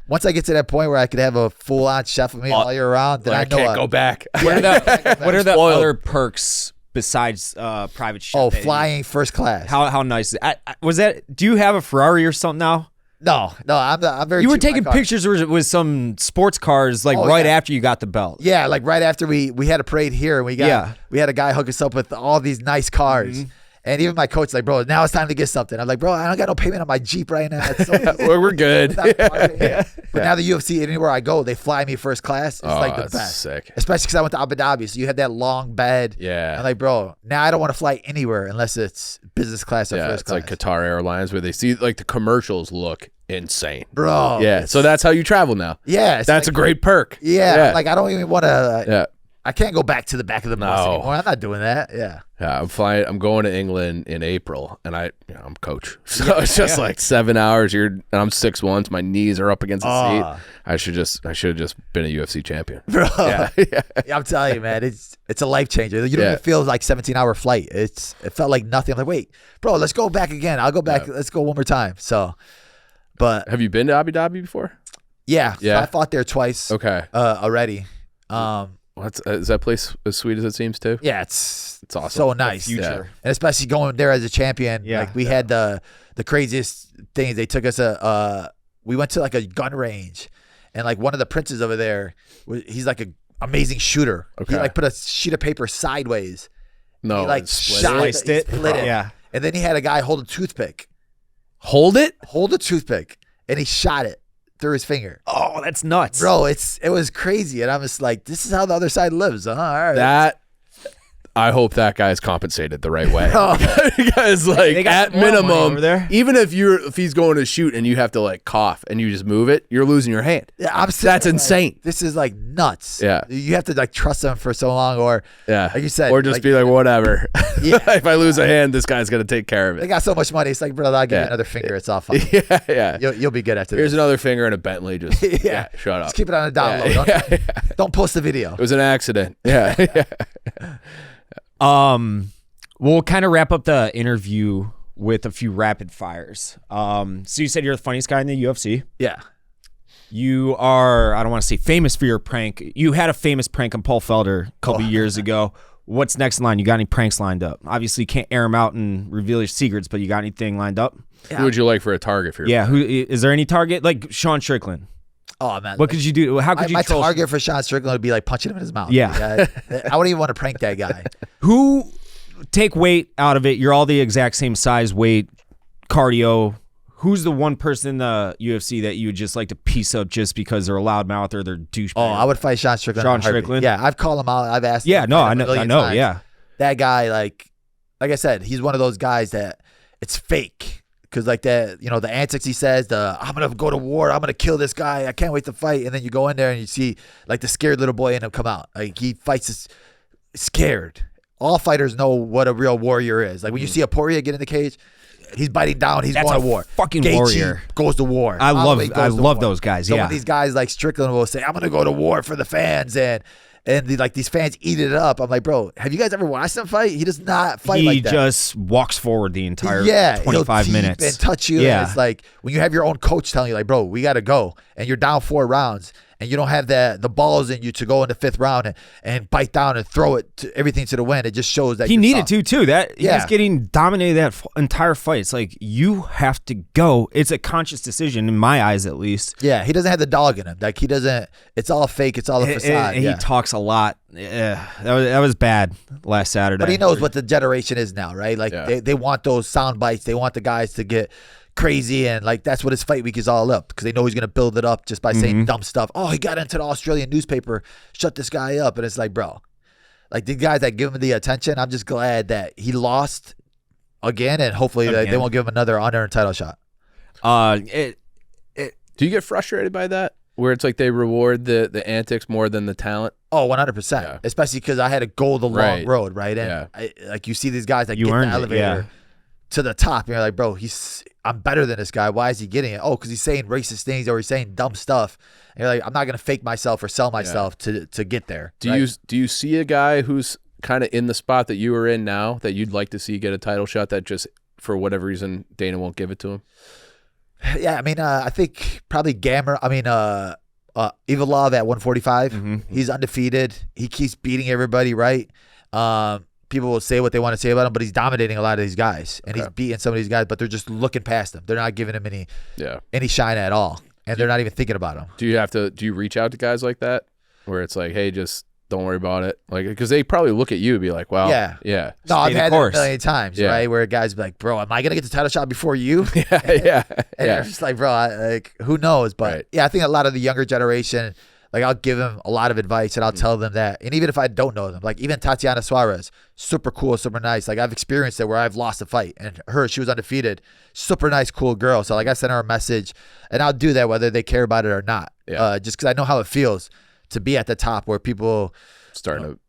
once I get to that point where I could have a full on chef with me all year round, then I know can't go back. what are the Spoiled. other perks besides private chef? Oh, that you- flying first class. How nice is it? Was that? Do you have a Ferrari or something now? No, I'm very. You were cheap with my taking car. pictures with some sports cars like Oh, right yeah. after you got the belt. Yeah, like right after we had a parade here, and we had a guy hook us up with all these nice cars. And even my coach like, bro, now it's time to get something. I'm like, bro, I don't got no payment on my Jeep right now. It's so We're good. But now the UFC, anywhere I go, they fly me first class. It's like the that's best. sick. Especially because I went to Abu Dhabi, so you had that long bed. Yeah. I'm like, bro, now I don't want to fly anywhere unless it's business class or Yeah, first it's class. like Qatar Airlines where they see like the commercials look insane. Bro. Yeah. So that's how you travel now. Yeah. That's a great perk. Yeah. Like I don't even want to. Yeah. I can't go back to the back of the bus anymore. I'm not doing that. Yeah. Yeah, I'm going to England in April, and I'm coach. So it's just like 7 hours. And I'm 6'1", my knees are up against the seat. I should have just been a UFC champion, bro. Yeah. I'm telling you, man, it's a life changer. You don't even feel like 17-hour flight. It felt like nothing. I'm like, wait, bro, let's go back again. I'll go back. Let's go one more time. So, but have you been to Abu Dhabi before? Yeah. Yeah. So I fought there twice. Okay. Already. Is that place as sweet as it seems too? Yeah, it's awesome. So nice. Future. And especially going there as a champion. Yeah. Like we had the craziest things. They took us we went to like a gun range, and like one of the princes over there, he's like an amazing shooter. Okay. He like put a sheet of paper sideways. No, he like sliced it. Split it. Yeah. And then he had a guy hold a toothpick. Hold a toothpick, and he shot it through his finger. Oh, that's nuts. Bro, it was crazy. And I'm just like, this is how the other side lives. All right. I hope that guy's compensated the right way. Because they like got at some more money minimum, over there. even if he's going to shoot and you have to like cough and you just move it, you're losing your hand. Yeah, That's insane. This is like nuts. Yeah. You have to like trust them for so long, or like you said, or just like, be like, whatever. Yeah. If I lose a hand, this guy's gonna take care of they it. got so much money. It's like, brother, I'll give you another finger. It's all fine. Yeah. You'll be good after Here's this. another finger and a Bentley. Just shut up. Just keep it on a down low. Don't post the video. It was an accident. Yeah. We'll kind of wrap up the interview with a few rapid fires. So you said you're the funniest guy in the UFC. Yeah. You are, I don't want to say famous for your prank. You had a famous prank on Paul Felder a couple years ago. What's next in line? You got any pranks lined up? Obviously, you can't air them out and reveal your secrets, but you got anything lined up? Who would you like for a target for your Yeah. Is there any target? Like Sean Strickland. Oh, man. What could you do? How could you my troll? target for Sean Strickland would be like punching him in his mouth. Yeah. I wouldn't even want to prank that guy. Who, take weight out of it. You're all the exact same size, weight, cardio. Who's the one person in the UFC that you would just like to piece up just because they're a loudmouth or they're douchebag? Oh, I would fight Sean Strickland. Sean Strickland? Yeah, I've called him out. I've asked him. Yeah, no, I know, times. yeah. That guy, like I said, he's one of those guys that it's fake. Because like that, the antics he says, I'm going to go to war. I'm going to kill this guy. I can't wait to fight. And then you go in there and you see like the scared little boy in him come out. Like he fights scared. All fighters know what a real warrior is. Like when you see a Poirier get in the cage, he's biting down. He's going to war. Fucking Gaethje warrior. Goes to war. I love those guys. So yeah. when these guys like Strickland will say, I'm going to go to war for the fans, and these fans eat it up. I'm like, bro, have you guys ever watched him fight? He does not fight like that. He just walks forward the entire 25 he'll minutes. and touch you. Yeah. And it's like when you have your own coach telling you, like, bro, we got to go. And you're down 4 rounds. And you don't have the balls in you to go in the 5th round and bite down and throw it everything to the wind. It just shows that he needed to too. That he was getting dominated that entire fight. It's like you have to go. It's a conscious decision in my eyes, at least. Yeah, he doesn't have the dog in him. Like he doesn't. It's all fake. It's all a facade. He talks a lot. Yeah, that was bad last Saturday. But he knows what the generation is now, right? Like they want those sound bites. They want the guys to get crazy, and like that's what his fight week is all up, because they know he's going to build it up just by saying dumb stuff. Oh, he got into the Australian newspaper, shut this guy up. And it's like, bro, like the guys that give him the attention, I'm just glad that he lost again, and hopefully they won't give him another unearned title shot. Do you get frustrated by that, where it's like they reward the antics more than the talent? Oh, 100%. Especially because I had to go the long road, right? And like you see these guys that get the elevator to the top, and you're like, bro, I'm better than this guy. Why is he getting it? Oh, because he's saying racist things or he's saying dumb stuff. And you're like, I'm not gonna fake myself or sell myself to get there. Do you see a guy who's kind of in the spot that you are in now that you'd like to see get a title shot that just for whatever reason Dana won't give it to him? Yeah, I mean, I think probably Evil Love at 145. He's undefeated. He keeps beating everybody, right? People will say what they want to say about him, but he's dominating a lot of these guys, and he's beating some of these guys, but they're just looking past him. They're not giving him any shine at all, and they're not even thinking about him. Do you reach out to guys like that, where it's like, hey, just don't worry about it, like, because they probably look at you and be like, well, yeah. No, I've had it a million times, right, where guys be like, bro, am I gonna get the title shot before you? And you're just like, bro, who knows? But I think a lot of the younger generation, like I'll give them a lot of advice and I'll tell them that. And even if I don't know them, like even Tatiana Suarez, super cool, super nice. Like I've experienced it where I've lost a fight and she was undefeated, super nice, cool girl. So like I sent her a message and I'll do that whether they care about it or not. Just because I know how it feels to be at the top where people starting to,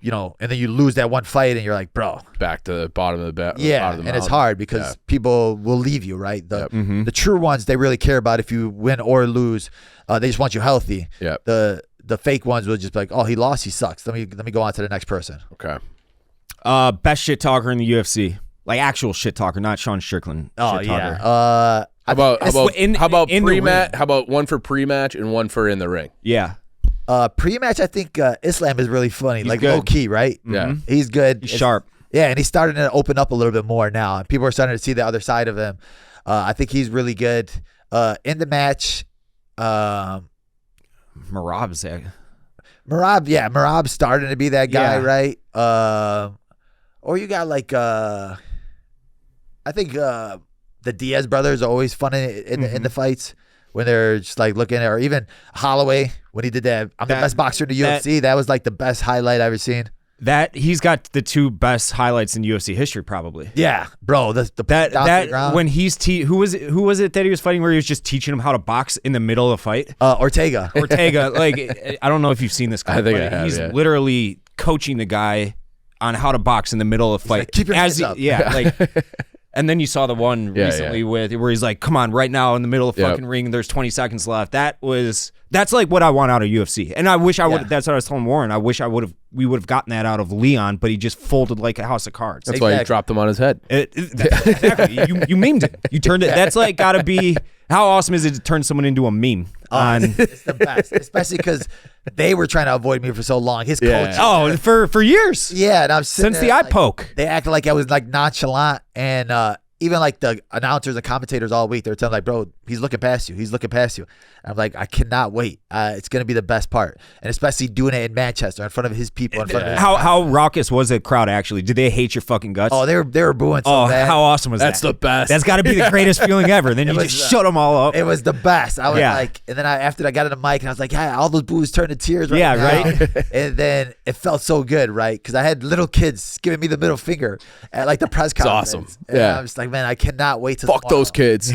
and then you lose that one fight and you're like, bro, back to the bottom of the bottom of the and it's hard because people will leave you, right? The true ones, they really care about if you win or lose. They just want you healthy. Yeah. The fake ones will just be like, oh, he lost, he sucks. Let me go on to the next person. Okay. Best shit talker in the UFC, like actual shit talker, not Sean Strickland. Oh shit yeah. Talker. How about in the pre-match? ring. How about one for pre-match and one for in the ring? Yeah. Pre-match, I think Islam is really funny, He's like good. low key, right? Yeah. He's good. He's sharp. Yeah, and he's starting to open up a little bit more now, and people are starting to see the other side of him. I think he's really good. In the match, Merab's there. Merab's starting to be that guy, Yeah. right? Or you got like I think the Diaz brothers are always fun in the fights when they're just like looking at, or even Holloway when he did that. I'm the best boxer in the UFC. That was like the best highlight I've ever seen. That he's got the two best highlights in UFC history, probably. Yeah, bro. That when he's who was it that he was fighting where he was just teaching him how to box in the middle of the fight? Ortega. Like I don't know if you've seen this guy. I think but I have, he's yeah. literally coaching the guy on how to box in the middle of the fight. like, keep your hands up. Yeah, like. And then you saw the one recently where he's like, "Come on, right now in the middle of the fucking ring, there's 20 seconds left." That's like what I want out of UFC. And I wish I would. That's what I was telling Warren. I wish we would have gotten that out of Leon, but he just folded like a house of cards. That's why you dropped him on his head. Exactly. You memed it. You turned it. That's like gotta be. How awesome is it to turn someone into a meme? It's the best, especially because they were trying to avoid me for so long. His coach. Oh, for years. Yeah, and I'm Since the eye poke. They acted like I was like nonchalant, and even like the announcers and commentators all week, they were telling like, bro, he's looking past you. He's looking past you. And I'm like, I cannot wait. It's gonna be the best part, and especially doing it in Manchester in front of his people. In front of his How raucous was the crowd actually? Did they hate your fucking guts? Oh, they were booing so bad. How awesome was that? That's the best. That's got to be the greatest feeling ever. Then you just shut them all up. It was the best. I was like, and then after I got on the mic and I was like, yeah, all those boos turned to tears right now. Right. And then it felt so good, right? Because I had little kids giving me the middle finger at like the press conference. It's awesome. And I was just like, man, I cannot wait to fuck those kids.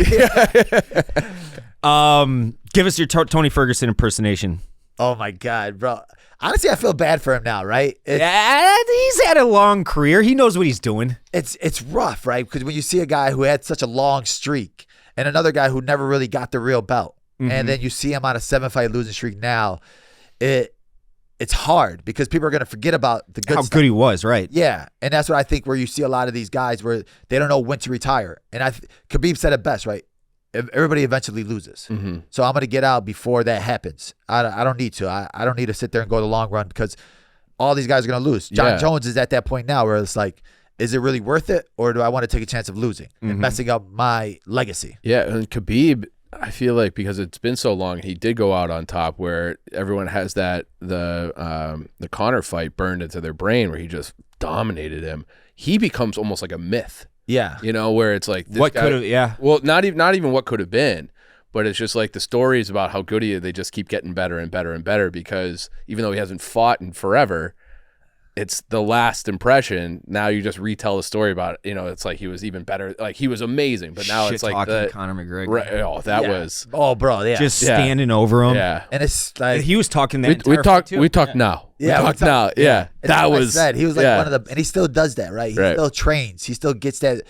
Give us your Tony Ferguson impersonation. Oh my God, bro. Honestly, I feel bad for him now, right? He's had a long career. He knows what he's doing. It's rough, right? Because when you see a guy who had such a long streak and another guy who never really got the real belt, and then you see him on a 7-fight losing streak now, it's hard because people are going to forget about the good How stuff. good he was, right? Yeah, and that's what I think where you see a lot of these guys where they don't know when to retire. And Khabib said it best, right? Everybody eventually loses. So I'm going to get out before that happens. I don't need to. I don't need to sit there and go the long run because all these guys are going to lose. John Jones is at that point now where it's like, is it really worth it, or do I want to take a chance of losing and messing up my legacy? Yeah, and Khabib, I feel like because it's been so long, he did go out on top where everyone has that the Conor fight burned into their brain where he just dominated him. He becomes almost like a myth. Yeah. You know, where it's like this What guy, could have? Yeah. well, not even what could have been, but it's just like the stories about how good he is, they just keep getting better and better and better because even though he hasn't fought in forever, it's the last impression. Now you just retell the story about it. You know, it's like he was even better. Like he was amazing, but now it's like the Conor McGregor. right, oh, that was Oh, bro, yeah. Just standing over him. yeah. And it's like He was talking that We entire talk fight, too. we talk now. Yeah, we we talk talk- now. Yeah, And that like I was. said, he was like yeah. one of the, and he still does that, right? He still trains. He still gets that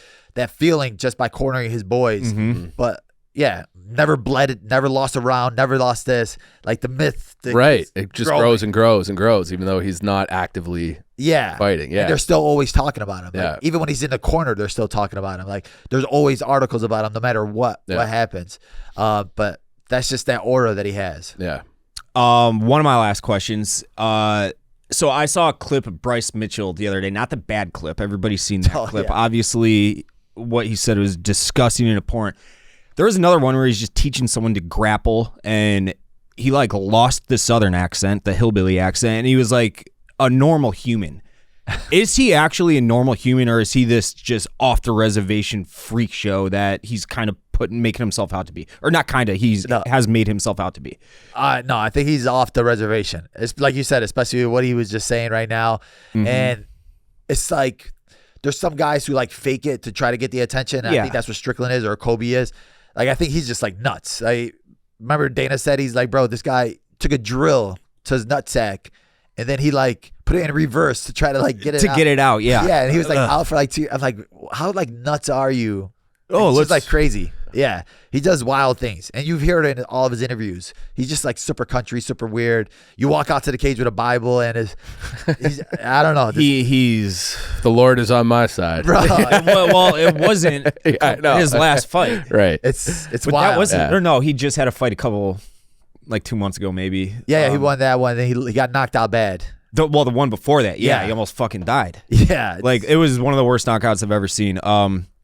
feeling just by cornering his boys. But yeah, never bled it, never lost a round, never lost this. Like the myth, Right, it just grows and grows and grows, even though he's not actively fighting. Yeah, and they're still always talking about him. Like, Yeah. even when he's in the corner, they're still talking about him. Like there's always articles about him, no matter what happens. But that's just that aura that he has. yeah. One of my last questions. So I saw a clip of Bryce Mitchell the other day. Not the bad clip. Everybody's seen that clip. Yeah. Obviously, what he said was disgusting and abhorrent. There was another one where he's just teaching someone to grapple, and he like lost the Southern accent, the hillbilly accent, and he was like a normal human. Is he actually a normal human, or is he this just off the reservation freak show that he's kind of making himself out to be, or not kind of. Has made himself out to be. No, I think he's off the reservation. It's like you said, especially what he was just saying right now, and it's like there's some guys who like fake it to try to get the attention. And I think that's what Strickland is or Kobe is. Like I think he's just like nuts. I remember Dana said he's like, bro, this guy took a drill to his nutsack, and then he like put it in reverse to try to like get it out. Get it out. Yeah. Yeah, and he was like out for like 2. I'm like, how like nuts are you? Oh, it's like crazy. Yeah, he does wild things, and you've heard it in all of his interviews. He's just like super country, super weird. You walk out to the cage with a Bible, and he's I don't know. He's the Lord is on my side, bro. well, it wasn't his last fight, right? It's but wild. That wasn't, or no, he just had a fight a couple, like 2 months ago, maybe. Yeah, he won that one. Then he got knocked out bad. The one before that, he almost fucking died. Yeah, like it was one of the worst knockouts I've ever seen.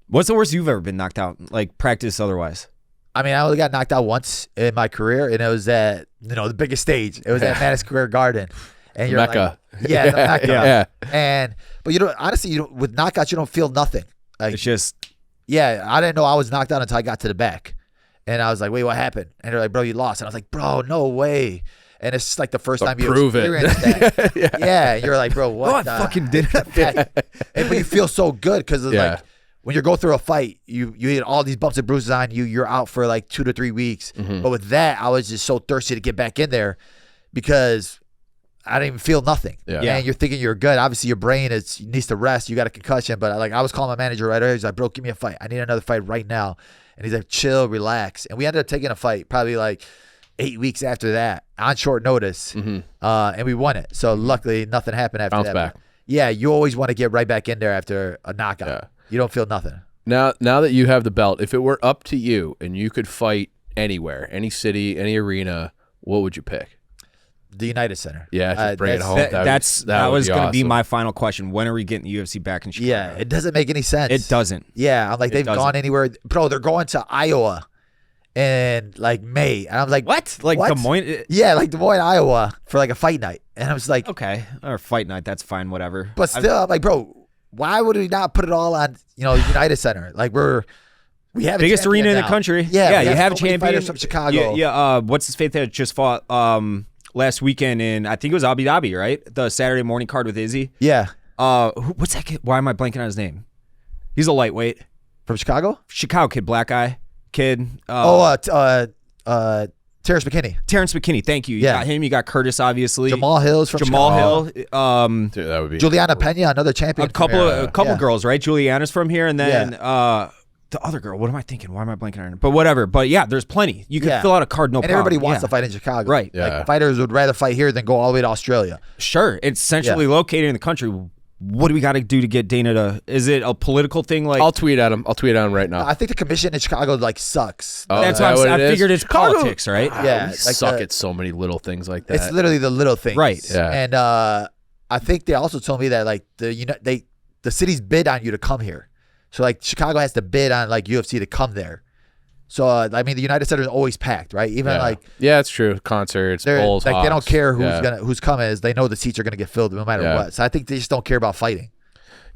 What's the worst you've ever been knocked out? Like practice otherwise? I mean, I only got knocked out once in my career, and it was at the biggest stage. It was at Madison Square Garden, and you're Mecca. like, the Mecca. Yeah. But honestly, with knockouts, you don't feel nothing. Like it's just I didn't know I was knocked out until I got to the back, and I was like, wait, what happened? And they're like, bro, you lost, and I was like, bro, no way. And it's just like the first time you experienced that. Yeah, you're like, bro, what? I fucking did it. But you feel so good because like when you go through a fight, you get all these bumps and bruises on you. You're out for like 2 to 3 weeks. But with that, I was just so thirsty to get back in there because I didn't even feel nothing. And you're thinking you're good. Obviously, your brain needs to rest. You got a concussion. But like I was calling my manager right away. He's like, bro, give me a fight. I need another fight right now. And he's like, chill, relax. And we ended up taking a fight probably like 8 weeks after that on short notice. And we won it. So luckily, nothing happened after that. Back. Yeah, you always want to get right back in there after a knockout. Yeah. You don't feel nothing. Now that you have the belt, if it were up to you and you could fight anywhere, any city, any arena, what would you pick? The United Center. Yeah, just bring it home. That was going to be my final question. When are we getting the UFC back in Chicago? Yeah, it doesn't make any sense. It doesn't. Yeah, I'm like, they've gone anywhere. Bro, they're going to Iowa in like May. And I was like, what? Like what? Des Moines? Yeah, like Des Moines, Iowa for like a fight night. And I was like, okay, or fight night, that's fine, whatever. But still, I'm like, bro, why would we not put it all on, United Center? Like we have biggest a arena in now. the country. Yeah, you have a so many champion fighters from Chicago. Yeah. What's his face that just fought last weekend in, I think it was Abu Dhabi, right? The Saturday morning card with Izzy. Yeah. What's that kid? Why am I blanking on his name? He's a lightweight from Chicago. Chicago kid, black guy kid. Terrence McKinney. Terrence McKinney, thank you. You got him. You got Curtis, obviously. Jamal Hill's from Chicago. Hill. Dude, that would be Juliana Pena, another champion. A couple girls, right? Juliana's from here, and then the other girl. What am I thinking? Why am I blanking on her? But whatever. But yeah, there's plenty. You can fill out a card, no problem. And everybody wants to fight in Chicago, right? Yeah. Like fighters would rather fight here than go all the way to Australia. Sure, it's centrally located in the country. What do we got to do to get Dana to? Is it a political thing? Like I'll tweet at him. I'll tweet at him right now. I think the commission in Chicago like sucks. That's what I figured. It's politics, right? Yeah, we suck at so many little things like that. It's literally the little things, right? Yeah. And I think they also told me that like the cities bid on you to come here, so like Chicago has to bid on like UFC to come there. So I mean, the United Center is always packed, right? Even it's true. Concerts, bowls, like Hawks. they don't care who's coming. Is they know the seats are gonna get filled no matter what. So I think they just don't care about fighting.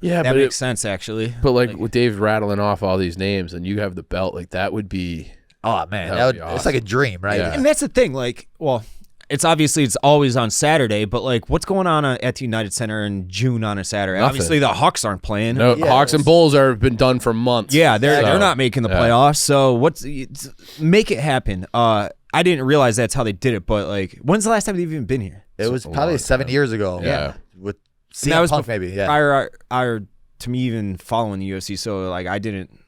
Yeah, that makes sense actually. But like with Dave rattling off all these names, and you have the belt, like that would be. Oh man, that would be awesome. It's like a dream, right? Yeah. And that's the thing. Like, well, it's always on Saturday, but like, what's going on at the United Center in June on a Saturday? Nothing. Obviously, the Hawks aren't playing. No, Hawks and Bulls have been done for months. Yeah, they're not making the playoffs. So make it happen. I didn't realize that's how they did it, but like, when's the last time they've even been here? It was probably 7 years ago. Yeah, with CM Punk maybe. Yeah, prior to me even following the UFC. So like, I didn't.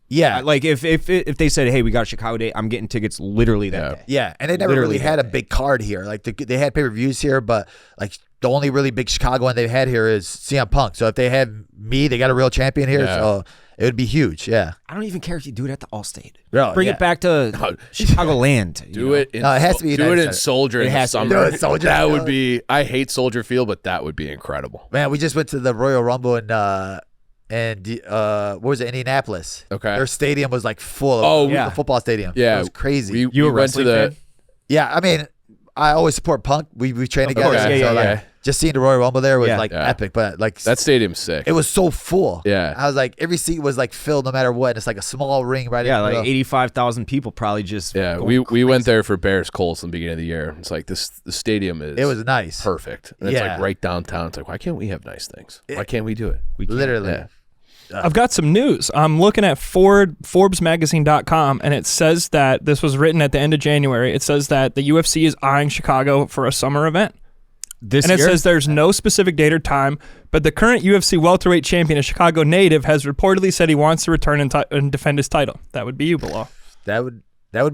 Yeah, like if they said, hey, we got a Chicago date, I'm getting tickets literally that day. Yeah, and they never really had a big card here. Like they had pay-per-views here, but like the only really big Chicago one they've had here is CM Punk. So if they had me, they got a real champion here. Yeah. So it would be huge. Yeah, I don't even care if you do it at the Allstate. Bring it back to Chicago land. Do it. It has to be. Do it in Soldier in the summer. That would be. I hate Soldier Field, but that would be incredible. Man, we just went to the Royal Rumble and what was it, Indianapolis? Okay, their stadium was like full. The football stadium. Yeah, it was crazy. You went to the? Yeah, I mean, I always support Punk. We train together. Yeah. just seeing the Royal Rumble there was epic. But like that stadium's sick. It was so full. Yeah, I was like, every seat was like filled no matter what. And it's like a small ring right. Yeah, like 85,000 people probably just. Yeah, we went there for Bears Colts in the beginning of the year. It's like the stadium is. It was nice, perfect. And it's like right downtown. It's like, why can't we have nice things? Why can't we do it? We can. Literally. Yeah. I've got some news. I'm looking at ForbesMagazine.com, and it says that this was written at the end of January. It says that the UFC is eyeing Chicago for a summer event. This and it year? says there's no specific date or time, but the current UFC welterweight champion, a Chicago native, has reportedly said he wants to return and defend his title. That would be you, Belal. That would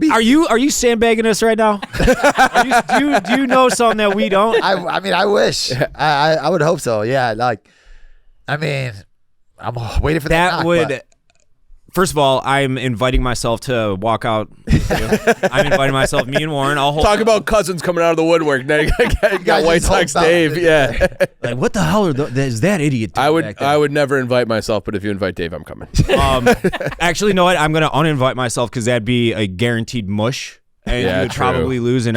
be. Are you sandbagging us right now? Do you know something that we don't? I mean, I wish. I would hope so. Yeah, like, I mean, I'm waiting for that. First of all, I'm inviting myself to walk out. I'm inviting myself, me and Warren. I'll talk about cousins coming out of the woodwork. Now you got White Sox Dave. Yeah. Like, what the hell is that idiot doing? I would never invite myself, but if you invite Dave, I'm coming. Actually, you know what? I'm going to uninvite myself because that'd be a guaranteed mush. And you would probably lose, and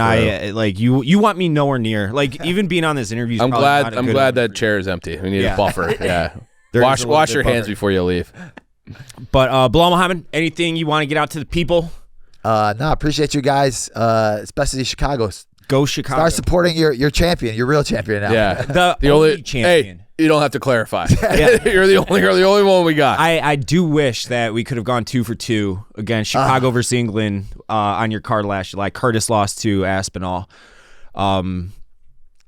you want me nowhere near. Like, even being on this interview. I'm glad that chair is empty. We need a buffer. Yeah. Wash your hands before you leave. But Belal Muhammad, anything you want to get out to the people? No, appreciate you guys, especially Chicago. Go Chicago. Start supporting your champion, your real champion now. Yeah, the only champion. Hey, you don't have to clarify. You're the only one we got. I do wish that we could have gone 2 for 2 against Chicago versus England on your card last July. Curtis lost to Aspinall. But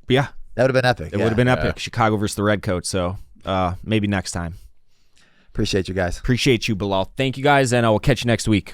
yeah, that would have been epic. It would have been epic. Chicago versus the Redcoats. So maybe next time. Appreciate you guys. Appreciate you, Belal. Thank you guys, and I will catch you next week.